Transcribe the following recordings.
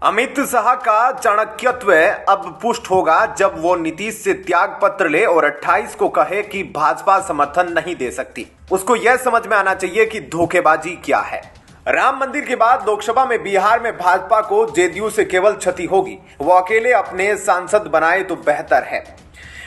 अमित शाह का चाणक्यत्व अब पुष्ट होगा जब वो नीतीश से त्याग पत्र ले और 28 को कहे कि भाजपा समर्थन नहीं दे सकती। उसको यह समझ में आना चाहिए कि धोखेबाजी क्या है। राम मंदिर के बाद लोकसभा में बिहार में भाजपा को जेडीयू से केवल क्षति होगी। वो अकेले अपने सांसद बनाए तो बेहतर है।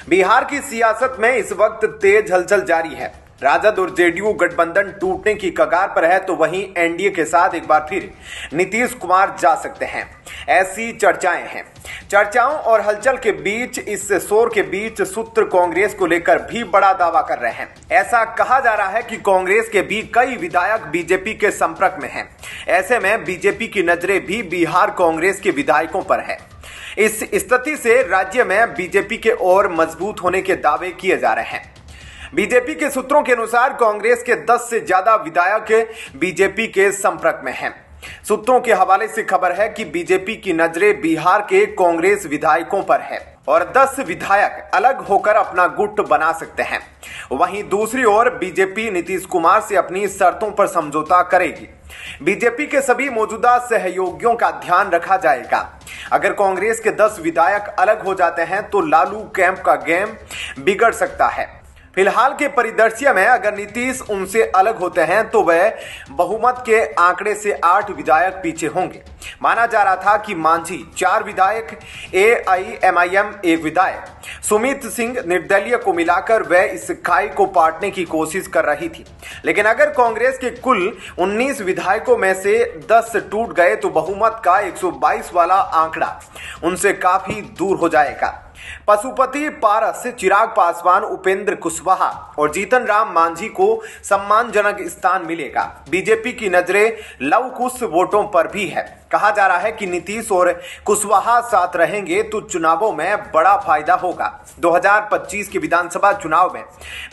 बिहार की सियासत में इस वक्त तेज हलचल जारी है। राजद और जेडीयू गठबंधन टूटने की कगार पर है तो वहीं एनडीए के साथ एक बार फिर नीतीश कुमार जा सकते हैं, ऐसी चर्चाएं हैं। चर्चाओं और हलचल के बीच, इस शोर के बीच सूत्र कांग्रेस को लेकर भी बड़ा दावा कर रहे हैं। ऐसा कहा जा रहा है कि कांग्रेस के भी कई विधायक बीजेपी के संपर्क में हैं। ऐसे में बीजेपी की नजरें भी बिहार कांग्रेस के विधायकों पर है। इस स्थिति से राज्य में बीजेपी के और मजबूत होने के दावे किए जा रहे हैं। बीजेपी के सूत्रों के अनुसार कांग्रेस के 10 से ज्यादा विधायक बीजेपी के संपर्क में हैं। सूत्रों के हवाले से खबर है कि बीजेपी की नजरें बिहार के कांग्रेस विधायकों पर है और 10 विधायक अलग होकर अपना गुट बना सकते हैं। वहीं दूसरी ओर बीजेपी नीतीश कुमार से अपनी शर्तों पर समझौता करेगी। बीजेपी के सभी मौजूदा सहयोगियों का ध्यान रखा जाएगा। अगर कांग्रेस के 10 विधायक अलग हो जाते हैं तो लालू कैंप का गेम बिगड़ सकता है। फिलहाल के परिदृश्य में अगर नीतीश उनसे अलग होते हैं तो वह बहुमत के आंकड़े से 8 विधायक पीछे होंगे। माना जा रहा था कि मांझी 4 विधायक, एआईएमआईएम 1 विधायक, सुमित सिंह निर्दलीय को मिलाकर वह इस खाई को पाटने की कोशिश कर रही थी। लेकिन अगर कांग्रेस के कुल 19 विधायकों में से 10 टूट गए तो बहुमत का 122 वाला आंकड़ा उनसे काफी दूर हो जाएगा। पशुपति पारस, चिराग पासवान, उपेंद्र कुशवाहा और जीतन राम मांझी को सम्मानजनक स्थान मिलेगा। बीजेपी की नजरें लव कुश वोटों पर भी है। कहा जा रहा है कि नीतीश और कुशवाहा साथ रहेंगे तो चुनावों में बड़ा फायदा होगा। 2025 के विधानसभा चुनाव में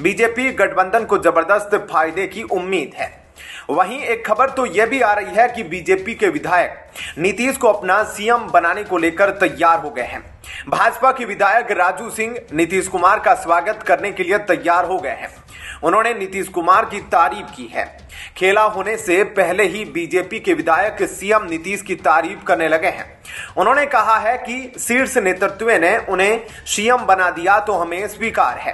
बीजेपी गठबंधन को जबरदस्त फायदे की उम्मीद है। वहीं एक खबर तो यह भी आ रही है कि बीजेपी के विधायक नीतीश को अपना सीएम बनाने को लेकर तैयार हो गए हैं। भाजपा के विधायक राजू सिंह नीतीश कुमार का स्वागत करने के लिए तैयार हो गए हैं। उन्होंने नीतीश कुमार की तारीफ की है। खेला होने से पहले ही बीजेपी के विधायक सीएम नीतीश की तारीफ करने लगे हैं। उन्होंने कहा है कि शीर्ष नेतृत्व ने उन्हें सीएम बना दिया तो हमें स्वीकार है।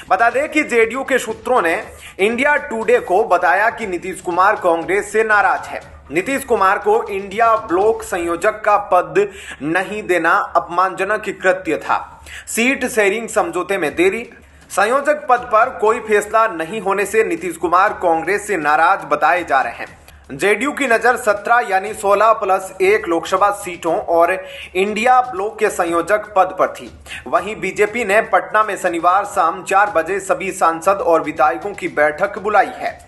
बता दें कि जेडीयू के सूत्रों ने इंडिया टुडे को बताया कि नीतीश कुमार कांग्रेस से नाराज है। नीतीश कुमार को इंडिया ब्लॉक संयोजक का पद नहीं देना अपमानजनक कृत्य था। सीट शेयरिंग समझौते में देरी, संयोजक पद पर कोई फैसला नहीं होने से नीतीश कुमार कांग्रेस से नाराज बताए जा रहे हैं। जेडीयू की नजर 17 यानी 16+1 लोकसभा सीटों और इंडिया ब्लॉक के संयोजक पद पर थी। वहीं बीजेपी ने पटना में शनिवार शाम 4 बजे सभी सांसद और विधायकों की बैठक बुलाई है।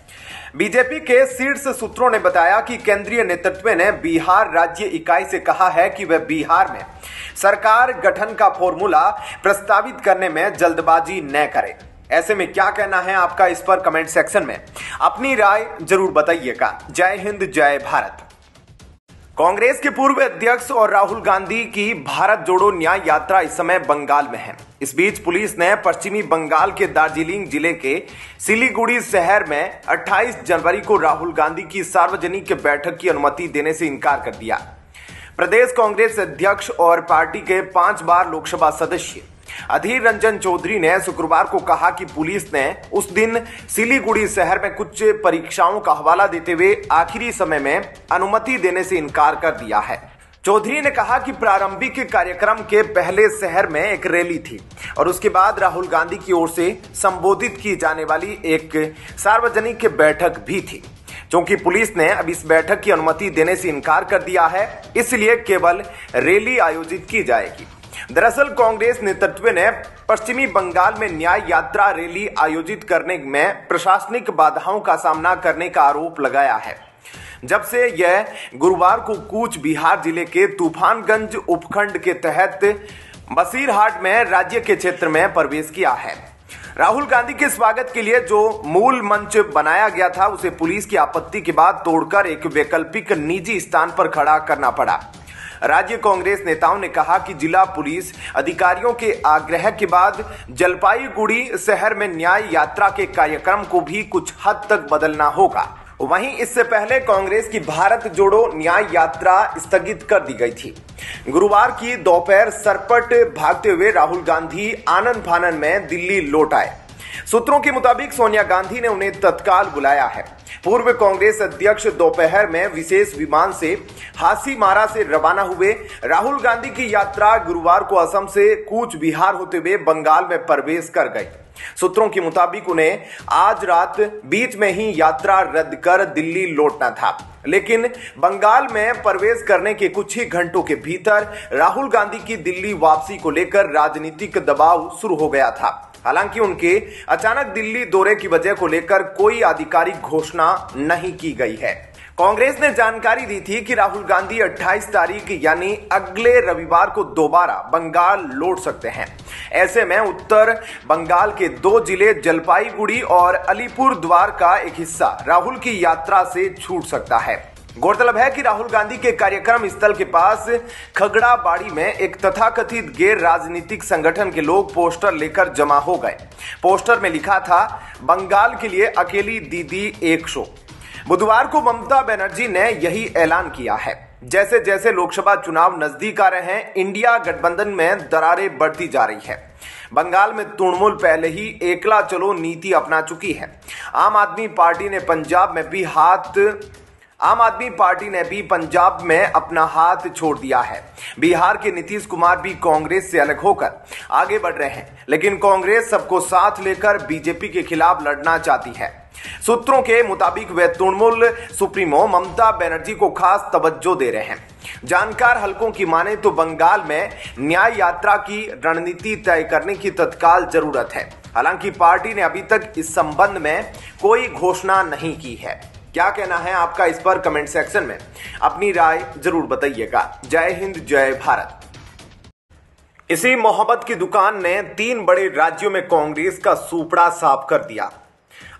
बीजेपी के शीर्ष सूत्रों ने बताया कि केंद्रीय नेतृत्व ने बिहार राज्य इकाई से कहा है कि वह बिहार में सरकार गठन का फॉर्मूला प्रस्तावित करने में जल्दबाजी न करे। ऐसे में क्या कहना है आपका, इस पर कमेंट सेक्शन में अपनी राय जरूर बताइएगा। जय हिंद, जय भारत। कांग्रेस के पूर्व अध्यक्ष और राहुल गांधी की भारत जोड़ो न्याय यात्रा इस समय बंगाल में है। इस बीच पुलिस ने पश्चिमी बंगाल के दार्जिलिंग जिले के सिलीगुड़ी शहर में 28 जनवरी को राहुल गांधी की सार्वजनिक बैठक की अनुमति देने से इनकार कर दिया। प्रदेश कांग्रेस अध्यक्ष और पार्टी के 5 बार लोकसभा सदस्य अधीर रंजन चौधरी ने शुक्रवार को कहा कि पुलिस ने उस दिन सिलीगुड़ी शहर में कुछ परीक्षाओं का हवाला देते हुए आखिरी समय में अनुमति देने से इनकार कर दिया है। चौधरी ने कहा कि प्रारंभिक कार्यक्रम के पहले शहर में एक रैली थी और उसके बाद राहुल गांधी की ओर से संबोधित की जाने वाली एक सार्वजनिक बैठक भी थी। क्योंकि पुलिस ने अब इस बैठक की अनुमति देने से इनकार कर दिया है, इसलिए केवल रैली आयोजित की जाएगी। दरअसल कांग्रेस नेतृत्व ने पश्चिमी बंगाल में न्याय यात्रा रैली आयोजित करने में प्रशासनिक बाधाओं का सामना करने का आरोप लगाया है। जब से यह गुरुवार को कूच बिहार जिले के तूफानगंज उपखंड के तहत बसीरहाट में राज्य के क्षेत्र में प्रवेश किया है। राहुल गांधी के स्वागत के लिए जो मूल मंच बनाया गया था उसे पुलिस की आपत्ति के बाद तोड़कर एक वैकल्पिक निजी स्थान पर खड़ा करना पड़ा। राज्य कांग्रेस नेताओं ने कहा कि जिला पुलिस अधिकारियों के आग्रह के बाद जलपाईगुड़ी शहर में न्याय यात्रा के कार्यक्रम को भी कुछ हद तक बदलना होगा। वहीं इससे पहले कांग्रेस की भारत जोड़ो न्याय यात्रा स्थगित कर दी गई थी। गुरुवार की दोपहर सरपट भागते हुए राहुल गांधी आनन फानन में दिल्ली लौट आए। सूत्रों के मुताबिक सोनिया गांधी ने उन्हें तत्काल बुलाया है। पूर्व कांग्रेस अध्यक्ष दोपहर में विशेष विमान से हासीमारा से रवाना हुए। राहुल गांधी की यात्रा गुरुवार को असम से कूच बिहार होते हुए बंगाल में प्रवेश कर गई। सूत्रों के मुताबिक उन्हें आज रात बीच में ही यात्रा रद्द कर दिल्ली लौटना था, लेकिन बंगाल में प्रवेश करने के कुछ ही घंटों के भीतर राहुल गांधी की दिल्ली वापसी को लेकर राजनीतिक दबाव शुरू हो गया था। हालांकि उनके अचानक दिल्ली दौरे की वजह को लेकर कोई आधिकारिक घोषणा नहीं की गई है। कांग्रेस ने जानकारी दी थी कि राहुल गांधी 28 तारीख यानी अगले रविवार को दोबारा बंगाल लौट सकते हैं। ऐसे में उत्तर बंगाल के 2 जिले जलपाईगुड़ी और अलीपुर द्वार का एक हिस्सा राहुल की यात्रा से छूट सकता है। गौरतलब है कि राहुल गांधी के कार्यक्रम स्थल के पास खगड़ाबाड़ी में एक तथाकथित गैर राजनीतिक संगठन के लोग पोस्टर लेकर जमा हो गए। पोस्टर में लिखा था, बंगाल के लिए अकेली दीदी 100। बुधवार को ममता बनर्जी ने यही ऐलान किया है। जैसे जैसे लोकसभा चुनाव नजदीक आ रहे हैं, इंडिया गठबंधन में दरारें बढ़ती जा रही है। बंगाल में तृणमूल पहले ही एकला चलो नीति अपना चुकी है। आम आदमी पार्टी ने पंजाब में अपना हाथ छोड़ दिया है। बिहार के नीतीश कुमार भी कांग्रेस से अलग होकर आगे बढ़ रहे हैं, लेकिन कांग्रेस सबको साथ लेकर बीजेपी के खिलाफ लड़ना चाहती है। सूत्रों के मुताबिक वे तृणमूल सुप्रीमो ममता बनर्जी को खास तवज्जो दे रहे हैं। जानकार हलकों की माने तो बंगाल में न्याय यात्रा की रणनीति तय करने की तत्काल जरूरत है। हालांकि पार्टी ने अभी तक इस संबंध में कोई घोषणा नहीं की है। क्या कहना है आपका इस पर कमेंट सेक्शन में अपनी राय जरूर बताइएगा। जय हिंद, जय भारत। इसी मोहब्बत की दुकान ने 3 बड़े राज्यों में कांग्रेस का सूपड़ा साफ कर दिया।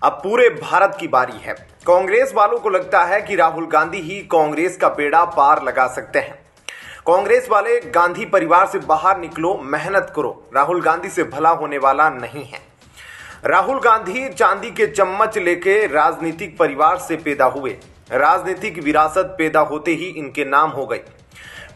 अब पूरे भारत की बारी है। कांग्रेस वालों को लगता है कि राहुल गांधी ही कांग्रेस का बेड़ा पार लगा सकते हैं। कांग्रेस वाले गांधी परिवार से बाहर निकलो, मेहनत करो, राहुल गांधी से भला होने वाला नहीं है। राहुल गांधी चांदी के चम्मच लेके राजनीतिक परिवार से पैदा हुए। राजनीतिक विरासत पैदा होते ही इनके नाम हो गई।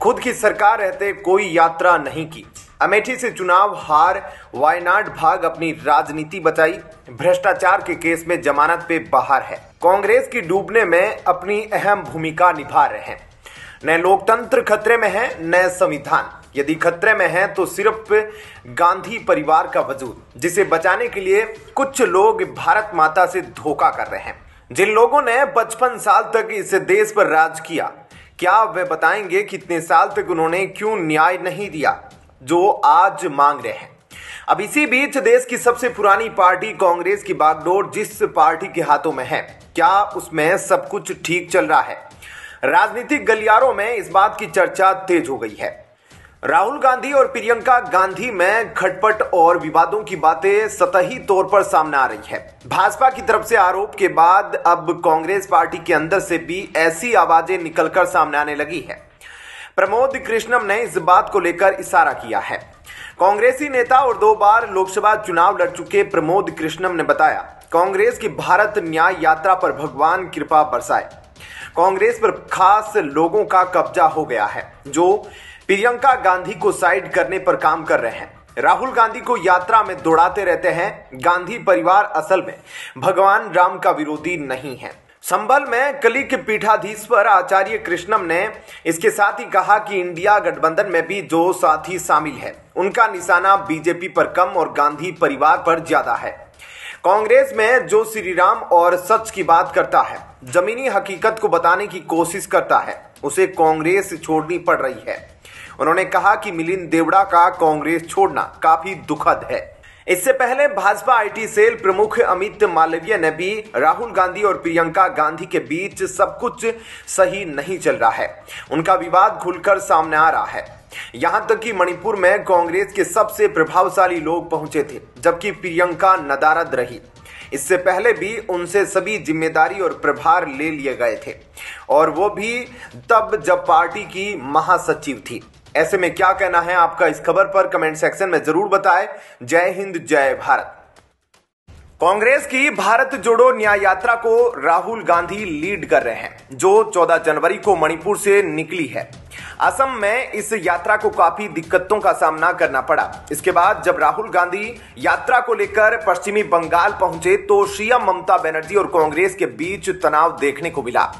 खुद की सरकार रहते कोई यात्रा नहीं की। अमेठी से चुनाव हार, वायनाड भाग अपनी राजनीति बचाई। भ्रष्टाचार के केस में जमानत पे बाहर है। कांग्रेस की डूबने में अपनी अहम भूमिका निभा रहे हैं। न लोकतंत्र खतरे में है, न संविधान। यदि खतरे में है तो सिर्फ गांधी परिवार का वजूद, जिसे बचाने के लिए कुछ लोग भारत माता से धोखा कर रहे हैं। जिन लोगों ने 55 साल तक इस देश पर राज किया, क्या वे बताएंगे कितने साल तक उन्होंने क्यों न्याय नहीं दिया जो आज मांग रहे हैं। अब इसी बीच देश की सबसे पुरानी पार्टी कांग्रेस की बागडोर जिस पार्टी के हाथों में है, क्या उसमें सब कुछ ठीक चल रहा है? राजनीतिक गलियारों में इस बात की चर्चा तेज हो गई है। राहुल गांधी और प्रियंका गांधी में खटपट और विवादों की बातें सतही तौर पर सामने आ रही है। भाजपा की तरफ से आरोप के बाद अब कांग्रेस पार्टी के अंदर से भी ऐसी आवाजें निकलकर सामने आने लगी है। प्रमोद कृष्णम ने इस बात को लेकर इशारा किया है। कांग्रेसी नेता और 2 बार लोकसभा चुनाव लड़ चुके प्रमोद कृष्णम ने बताया, कांग्रेस की भारत न्याय यात्रा पर भगवान कृपा बरसाए। कांग्रेस पर खास लोगों का कब्जा हो गया है जो प्रियंका गांधी को साइड करने पर काम कर रहे हैं। राहुल गांधी को यात्रा में दौड़ाते रहते हैं। गांधी परिवार असल में भगवान राम का विरोधी नहीं है। संभल में कली के पीठाधीश्वर आचार्य कृष्णम ने इसके साथ ही कहा कि इंडिया गठबंधन में भी जो साथी शामिल है, उनका निशाना बीजेपी पर कम और गांधी परिवार पर ज्यादा है। कांग्रेस में जो श्री राम और सच की बात करता है, जमीनी हकीकत को बताने की कोशिश करता है, उसे कांग्रेस छोड़नी पड़ रही है। उन्होंने कहा कि मिलिंद देवड़ा का कांग्रेस छोड़ना काफी दुखद है। इससे पहले भाजपा आईटी सेल प्रमुख अमित मालवीय ने भी राहुल गांधी और प्रियंका गांधी के बीच सब कुछ सही नहीं चल रहा है, उनका विवाद खुलकर सामने आ रहा है। यहां तक कि मणिपुर में कांग्रेस के सबसे प्रभावशाली लोग पहुंचे थे, जबकि प्रियंका नदारद रही। इससे पहले भी उनसे सभी जिम्मेदारी और प्रभार ले लिए गए थे, और वो भी तब जब पार्टी की महासचिव थी। ऐसे में क्या कहना है आपका इस खबर पर कमेंट सेक्शन में जरूर बताएं। जय हिंद, जय भारत। कांग्रेस की भारत जोड़ो न्याय यात्रा को राहुल गांधी लीड कर रहे हैं, जो 14 जनवरी को मणिपुर से निकली है। असम में इस यात्रा को काफी दिक्कतों का सामना करना पड़ा। इसके बाद जब राहुल गांधी यात्रा को लेकर पश्चिमी बंगाल पहुंचे तो सीएम ममता बनर्जी और कांग्रेस के बीच तनाव देखने को मिला।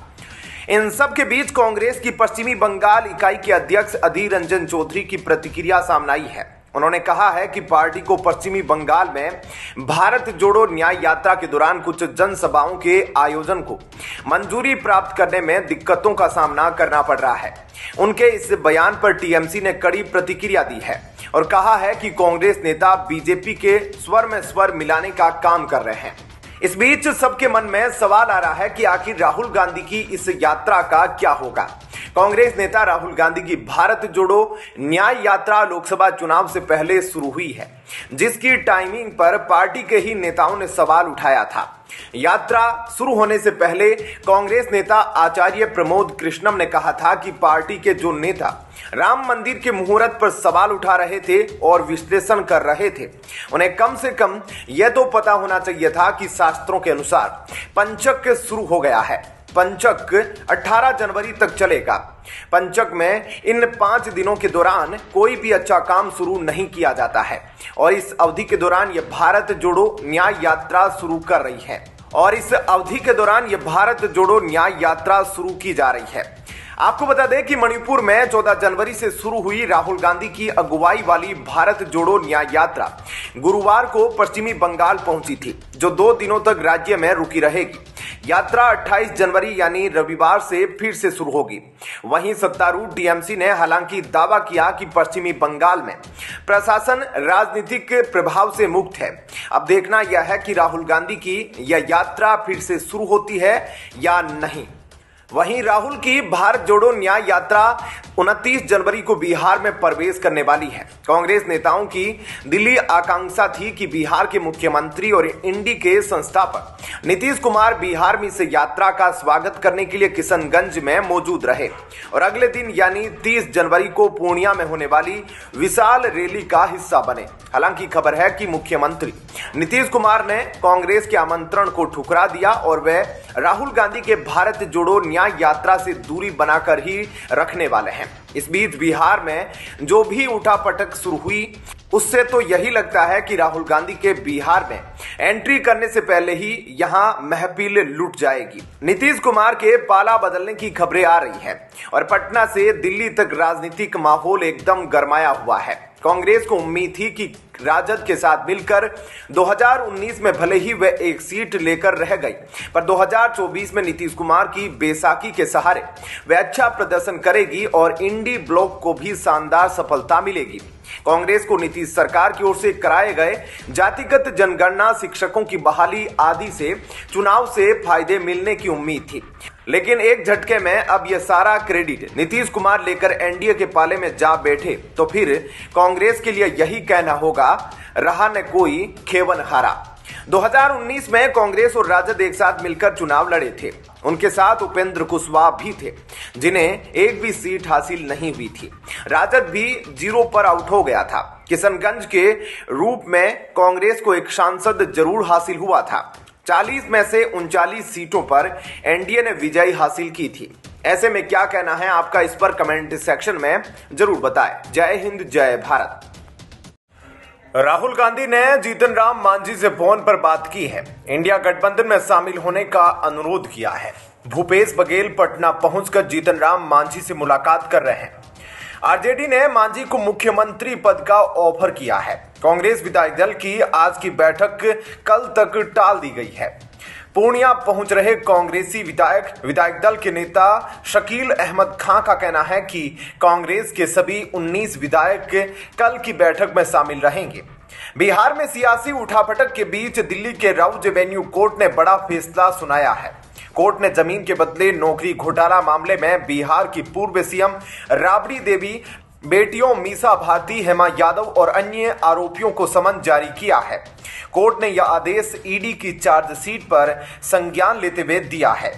इन सब के बीच कांग्रेस की पश्चिमी बंगाल इकाई के अध्यक्ष अधीर रंजन चौधरी की प्रतिक्रिया सामने आई है। उन्होंने कहा है कि पार्टी को पश्चिमी बंगाल में भारत जोड़ो न्याय यात्रा के दौरान कुछ जनसभाओं के आयोजन को मंजूरी प्राप्त करने में दिक्कतों का सामना करना पड़ रहा है। उनके इस बयान पर टीएमसी ने कड़ी प्रतिक्रिया दी है और कहा है कि कांग्रेस नेता बीजेपी के स्वर में स्वर मिलाने का काम कर रहे हैं। इस बीच सबके मन में सवाल आ रहा है कि आखिर राहुल गांधी की इस यात्रा का क्या होगा। कांग्रेस नेता राहुल गांधी की भारत जोड़ो न्याय यात्रा लोकसभा चुनाव से पहले शुरू हुई है, जिसकी टाइमिंग पर पार्टी के ही नेताओं ने सवाल उठाया था। यात्रा शुरू होने से पहले कांग्रेस नेता आचार्य प्रमोद कृष्णम ने कहा था कि पार्टी के जो नेता राम मंदिर के मुहूर्त पर सवाल उठा रहे थे और विश्लेषण कर रहे थे, उन्हें कम से कम यह तो पता होना चाहिए था कि शास्त्रों के अनुसार पंचक शुरू हो गया है। पंचक 18 जनवरी तक चलेगा। पंचक में इन 5 दिनों के दौरान कोई भी अच्छा काम शुरू नहीं किया जाता है और इस अवधि के दौरान यह भारत जोड़ो न्याय यात्रा शुरू कर रही है शुरू की जा रही है। आपको बता दें कि मणिपुर में 14 जनवरी से शुरू हुई राहुल गांधी की अगुवाई वाली भारत जोड़ो न्याय यात्रा गुरुवार को पश्चिमी बंगाल पहुंची थी, जो 2 दिनों तक राज्य में रुकी रहेगी। यात्रा 28 जनवरी यानी रविवार से फिर से शुरू होगी। वहीं सत्तारूढ़ टीएमसी ने हालांकि दावा किया कि पश्चिमी बंगाल में प्रशासन राजनीतिक प्रभाव से मुक्त है। अब देखना यह है कि राहुल गांधी की यह यात्रा फिर से शुरू होती है या नहीं। वहीं राहुल की भारत जोड़ो न्याय यात्रा 29 जनवरी को बिहार में प्रवेश करने वाली है। कांग्रेस नेताओं की दिल्ली आकांक्षा थी कि बिहार के मुख्यमंत्री और इंडी के संस्थापक नीतीश कुमार बिहार में इस यात्रा का स्वागत करने के लिए किशनगंज में मौजूद रहे और अगले दिन यानी 30 जनवरी को पूर्णिया में होने वाली विशाल रैली का हिस्सा बने। हालांकि खबर है कि मुख्यमंत्री नीतीश कुमार ने कांग्रेस के आमंत्रण को ठुकरा दिया और वे राहुल गांधी के भारत जोड़ो न्याय यात्रा से दूरी बनाकर ही रखने वाले हैं। इस बीच बिहार में जो भी उठापटक शुरू हुई, उससे तो यही लगता है कि राहुल गांधी के बिहार में एंट्री करने से पहले ही यहां महफिल लुट जाएगी। नीतीश कुमार के पाला बदलने की खबरें आ रही हैं और पटना से दिल्ली तक राजनीतिक माहौल एकदम गरमाया हुआ है। कांग्रेस को उम्मीद थी कि राजद के साथ मिलकर 2019 में भले ही वह एक सीट लेकर रह गई, पर 2024 में नीतीश कुमार की बेसाखी के सहारे वह अच्छा प्रदर्शन करेगी और इंडी ब्लॉक को भी शानदार सफलता मिलेगी। कांग्रेस को नीतीश सरकार की ओर से कराए गए जातिगत जनगणना, शिक्षकों की बहाली आदि से चुनाव से फायदे मिलने की उम्मीद थी, लेकिन एक झटके में अब यह सारा क्रेडिट नीतीश कुमार लेकर एनडीए के पाले में जा बैठे तो फिर कांग्रेस के लिए यही कहना होगा, रहा न कोई खेवन हारा। 2019 में कांग्रेस और राजद एक साथ मिलकर चुनाव लड़े थे। उनके साथ उपेंद्र कुशवाहा भी थे, जिन्हें एक भी सीट हासिल नहीं हुई थी। राजद भी 0 पर आउट हो गया था। किशनगंज के रूप में कांग्रेस को एक सांसद जरूर हासिल हुआ था। 40 में से 39 सीटों पर एनडीए ने विजय हासिल की थी। ऐसे में क्या कहना है आपका, इस पर कमेंट सेक्शन में जरूर बताएं। जय हिंद, जय भारत। राहुल गांधी ने जीतन राम मांझी से फोन पर बात की है। इंडिया गठबंधन में शामिल होने का अनुरोध किया है। भूपेश बघेल पटना पहुंचकर जीतन राम मांझी से मुलाकात कर रहे हैं। आरजेडी ने मांझी को मुख्यमंत्री पद का ऑफर किया है। कांग्रेस विधायक दल की आज की बैठक कल तक टाल दी गई है। पूर्णिया पहुंच रहे कांग्रेसी विधायक दल के नेता शकील अहमद खां का कहना है कि कांग्रेस के सभी 19 विधायक कल की बैठक में शामिल रहेंगे। बिहार में सियासी उठापटक के बीच दिल्ली के राउज एवेन्यू कोर्ट ने बड़ा फैसला सुनाया है। कोर्ट ने जमीन के बदले नौकरी घोटाला मामले में बिहार की पूर्व सीएम राबड़ी देवी, बेटियों मीसा भारती, हेमा यादव और अन्य आरोपियों को समन जारी किया है। कोर्ट ने यह आदेश ईडी की चार्जशीट पर संज्ञान लेते हुए दिया है।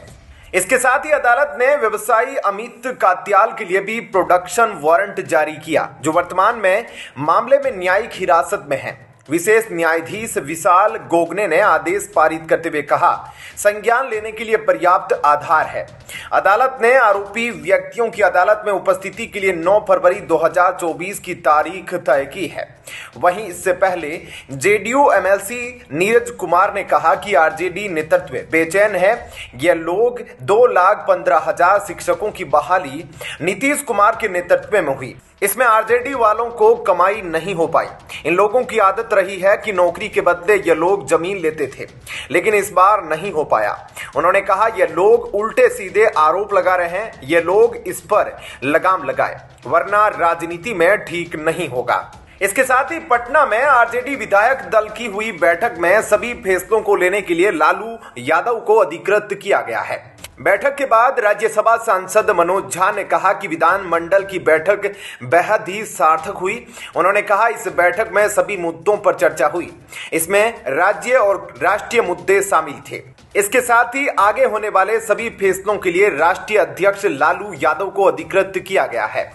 इसके साथ ही अदालत ने व्यवसायी अमित कात्याल के लिए भी प्रोडक्शन वारंट जारी किया, जो वर्तमान में मामले में न्यायिक हिरासत में है। विशेष न्यायाधीश विशाल गोगने ने आदेश पारित करते हुए कहा, संज्ञान लेने के लिए पर्याप्त आधार है। अदालत ने आरोपी व्यक्तियों की अदालत में उपस्थिति के लिए 9 फरवरी 2024 की तारीख तय की है। वहीं इससे पहले जेडीयू एमएलसी नीरज कुमार ने कहा कि आरजेडी नेतृत्व बेचैन है। ये लोग 2,15,000 शिक्षकों की बहाली नीतीश कुमार के नेतृत्व में हुई। इसमें आरजेडी वालों को कमाई नहीं हो पाई। इन लोगों की आदत रही है कि नौकरी के बदले ये लोग जमीन लेते थे, लेकिन इस बार नहीं हो पाया। उन्होंने कहा, ये लोग उल्टे सीधे आरोप लगा रहे हैं, ये लोग इस पर लगाम लगाए, वरना राजनीति में ठीक नहीं होगा। इसके साथ ही पटना में आरजेडी विधायक दल की हुई बैठक में सभी फैसलों को लेने के लिए लालू यादव को अधिकृत किया गया है। बैठक के बाद राज्यसभा सांसद मनोज झा ने कहा कि विधानमंडल की बैठक बेहद ही सार्थक हुई। उन्होंने कहा, इस बैठक में सभी मुद्दों पर चर्चा हुई। इसमें राज्य और राष्ट्रीय मुद्दे शामिल थे। इसके साथ ही आगे होने वाले सभी फैसलों के लिए राष्ट्रीय अध्यक्ष लालू यादव को अधिकृत किया गया है।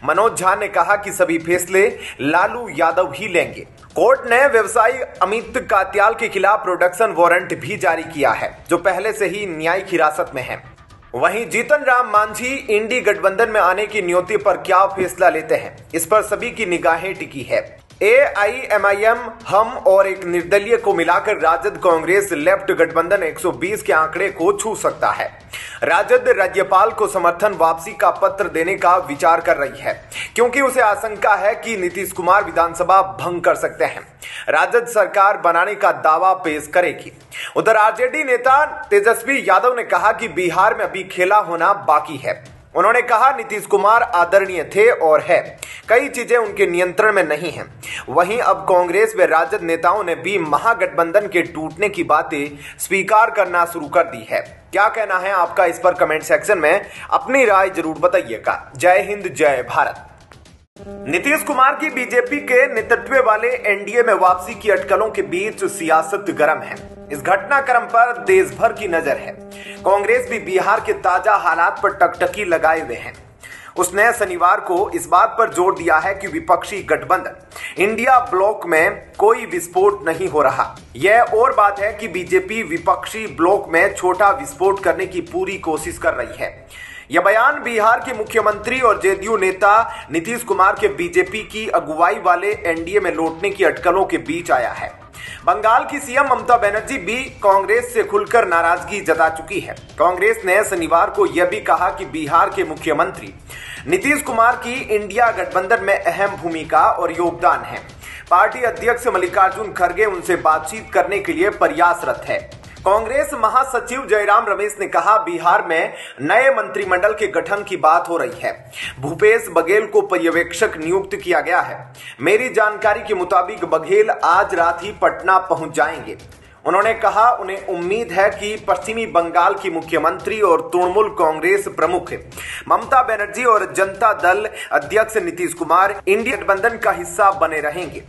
मनोज झा ने कहा कि सभी फैसले लालू यादव ही लेंगे। कोर्ट ने व्यवसायी अमित कात्याल के खिलाफ प्रोडक्शन वारंट भी जारी किया है, जो पहले से ही न्यायिक हिरासत में है। वहीं जीतन राम मांझी इंडी गठबंधन में आने की नियुक्ति पर क्या फैसला लेते हैं, इस पर सभी की निगाहें टिकी है। AIMIM, हम और एक निर्दलीय को मिलाकर राजद कांग्रेस लेफ्ट गठबंधन 120 के आंकड़े को छू सकता है। राजद राज्यपाल को समर्थन वापसी का पत्र देने का विचार कर रही है, क्योंकि उसे आशंका है कि नीतीश कुमार विधानसभा भंग कर सकते हैं। राजद सरकार बनाने का दावा पेश करेगी। उधर आरजेडी नेता तेजस्वी यादव ने कहा कि बिहार में अभी खेला होना बाकी है। उन्होंने कहा, नीतीश कुमार आदरणीय थे और है, कई चीजें उनके नियंत्रण में नहीं हैं। वहीं अब कांग्रेस व राजद नेताओं ने भी महागठबंधन के टूटने की बातें स्वीकार करना शुरू कर दी है। क्या कहना है आपका, इस पर कमेंट सेक्शन में अपनी राय जरूर बताइएगा। जय हिंद, जय भारत। नीतीश कुमार की बीजेपी के नेतृत्व वाले एनडीए में वापसी की अटकलों के बीच सियासत गर्म है। इस घटनाक्रम पर देश भर की नजर है। कांग्रेस भी बिहार के ताजा हालात पर टकटकी लगाए हुए हैं। उसने शनिवार को इस बात पर जोर दिया है कि विपक्षी गठबंधन इंडिया ब्लॉक में कोई विस्फोट नहीं हो रहा। यह और बात है कि बीजेपी विपक्षी ब्लॉक में छोटा विस्फोट करने की पूरी कोशिश कर रही है। यह बयान बिहार के मुख्यमंत्री और जेडीयू नेता नीतीश कुमार के बीजेपी की अगुवाई वाले एनडीए में लौटने की अटकलों के बीच आया है। बंगाल की सीएम ममता बनर्जी भी कांग्रेस से खुलकर नाराजगी जता चुकी है। कांग्रेस ने शनिवार को यह भी कहा कि बिहार के मुख्यमंत्री नीतीश कुमार की इंडिया गठबंधन में अहम भूमिका और योगदान है। पार्टी अध्यक्ष मल्लिकार्जुन खड़गे उनसे बातचीत करने के लिए प्रयासरत है। कांग्रेस महासचिव जयराम रमेश ने कहा, बिहार में नए मंत्रिमंडल के गठन की बात हो रही है। भूपेश बघेल को पर्यवेक्षक नियुक्त किया गया है। मेरी जानकारी के मुताबिक बघेल आज रात ही पटना पहुंच जाएंगे। उन्होंने कहा, उन्हें उम्मीद है कि पश्चिमी बंगाल की मुख्यमंत्री और तृणमूल कांग्रेस प्रमुख ममता बनर्जी और जनता दल अध्यक्ष नीतीश कुमार इंडिया गठबंधन का हिस्सा बने रहेंगे।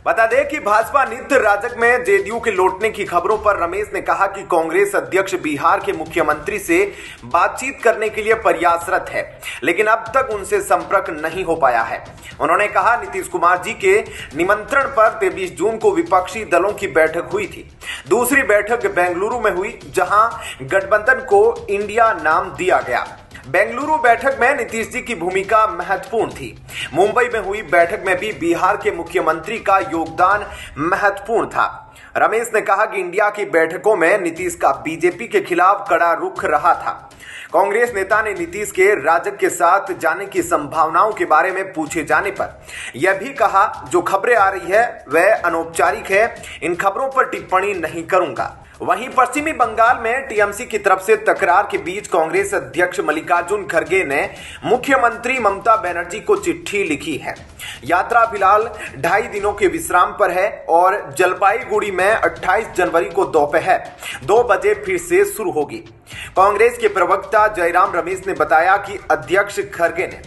बता दें कि भाजपा नित्य राजग में जेडीयू के लौटने की खबरों पर रमेश ने कहा कि कांग्रेस अध्यक्ष बिहार के मुख्यमंत्री से बातचीत करने के लिए प्रयासरत है, लेकिन अब तक उनसे संपर्क नहीं हो पाया है। उन्होंने कहा, नीतीश कुमार जी के निमंत्रण पर 23 जून को विपक्षी दलों की बैठक हुई थी। दूसरी बैठक बेंगलुरु में हुई, जहां गठबंधन को इंडिया नाम दिया गया। बेंगलुरु बैठक में नीतीश जी की भूमिका महत्वपूर्ण थी। मुंबई में हुई बैठक में भी बिहार के मुख्यमंत्री का योगदान महत्वपूर्ण था। रमेश ने कहा कि इंडिया की बैठकों में नीतीश का बीजेपी के खिलाफ कड़ा रुख रहा था। कांग्रेस नेता ने नीतीश के राजग के साथ जाने की संभावनाओं के बारे में पूछे जाने पर यह भी कहा, जो खबरें आ रही है वह अनौपचारिक है, इन खबरों पर टिप्पणी नहीं करूंगा। वहीं पश्चिमी बंगाल में टीएमसी की तरफ से तकरार के बीच कांग्रेस अध्यक्ष मल्लिकार्जुन खड़गे ने मुख्यमंत्री ममता बनर्जी को चिट्ठी लिखी है। यात्रा फिलहाल 2.5 दिनों के विश्राम पर है और जलपाईगुड़ी में 28 जनवरी को दोपहर 2 बजे फिर से शुरू होगी। कांग्रेस के प्रवक्ता जयराम रमेश ने बताया कि अध्यक्ष खड़गे ने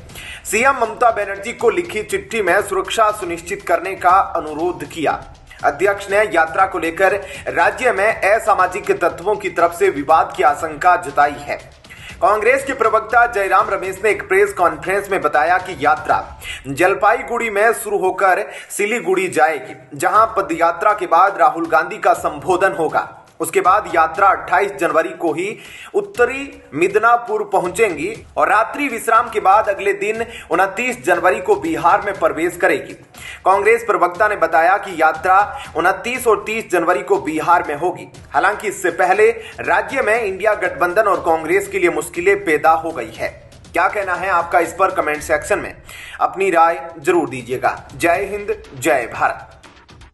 सीएम ममता बनर्जी को लिखी चिट्ठी में सुरक्षा सुनिश्चित करने का अनुरोध किया। अध्यक्ष ने यात्रा को लेकर राज्य में असामाजिक तत्वों की तरफ से विवाद की आशंका जताई है। कांग्रेस के प्रवक्ता जयराम रमेश ने एक प्रेस कॉन्फ्रेंस में बताया कि यात्रा जलपाईगुड़ी में शुरू होकर सिलीगुड़ी जाएगी, जहां पदयात्रा के बाद राहुल गांधी का संबोधन होगा। उसके बाद यात्रा 28 जनवरी को ही उत्तरी मिदनापुर पहुंचेंगी और रात्रि विश्राम के बाद अगले दिन 29 जनवरी को बिहार में प्रवेश करेगी। कांग्रेस प्रवक्ता ने बताया कि यात्रा 29 और 30 जनवरी को बिहार में होगी। हालांकि इससे पहले राज्य में इंडिया गठबंधन और कांग्रेस के लिए मुश्किलें पैदा हो गई है। क्या कहना है आपका इस पर कमेंट सेक्शन में अपनी राय जरूर दीजिएगा। जय हिंद, जय भारत।